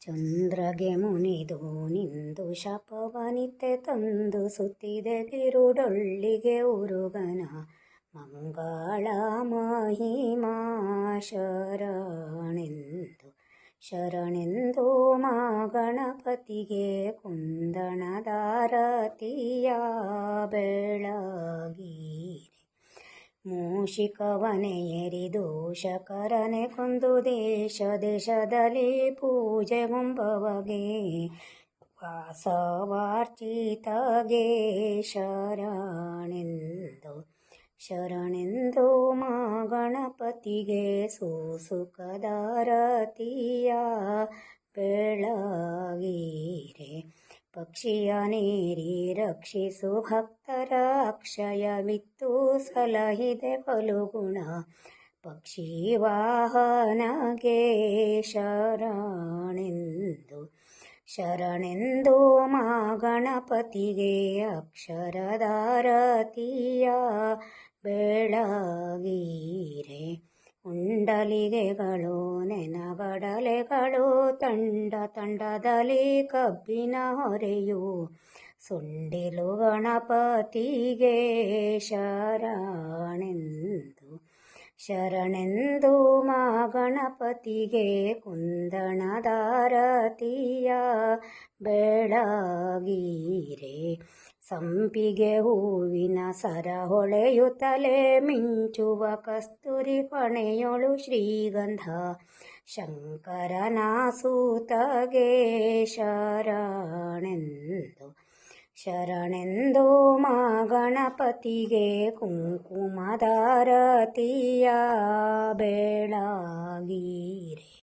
ಚಂದ್ರಗೆ ಮುನಿದು ನಿಂದು ಶಪವನಿತೆ ತಂದು ಸುತ್ತಿದೆ ಕಿರುಡೊಳ್ಳಿಗೆ ಉರುಗನ ಮಂಗಳ ಮಹಿಮಾ ಶರಣೆಂದು ಮಾ ಗಣಪತಿಗೆ ಕುಂದಣದಾರತಿಯ ಬೆಳಗೀರೆ ಮೂಷಿಕವನೆ ಎರಿದು ಶಕರನೆ ಕೊಂದು ದೇಶದಲ್ಲಿ ಪೂಜೆಗುಂಬವಗೆ ವಾಸವಾರ್ಚಿತಗೆ ಶರಣೆಂದು ಮಾ ಗಣಪತಿಗೆ ಸುಸುಖದಾರತಿಯ ಬೆಳಗೀರೆ ಪಕ್ಷಿಯ ನೇರಿ ರಕ್ಷಿಸು ಭಕ್ತರ ಅಕ್ಷಯವಿತ್ತು ಸಲಹಿದೆ ಫಲುಗುಣ ಪಕ್ಷಿ ವಾಹನಗೆ ಶರಣೆಂದು ಮಾ ಗಣಪತಿಗೆ ಅಕ್ಷರದಾರತಿಯ ಬೆಳಗೀರೆ ಉಂಡಲಿಗೆಗಳು ನೆನಗಡಲೆಗಳು ತಂಡದಲ್ಲಿ ಕಬ್ಬಿನ ಹೊರೆಯು ಸುಂಡಿಲು ಗಣಪತಿಗೆ ಶರಣೆಂದು ಮಾ ಗಣಪತಿಗೆ ಕುಂದಣದಾರತಿಯ ಬೆಳಗೀರೆ ಸಂಪಿಗೆ ಹೂವಿನ ಸರ ಹೊಳೆಯುತ್ತಲೇ ಮಿಂಚುವ ಕಸ್ತೂರಿ ಪಣೆಯೊಳು ಶ್ರೀಗಂಧ ಶಂಕರನ ಸೂತಗೆ ಶರಣೆಂದು ಮಾ ಗಣಪತಿಗೆ ಕುಂಕುಮದಾರತಿಯ ಬೆಳಗೀರೆ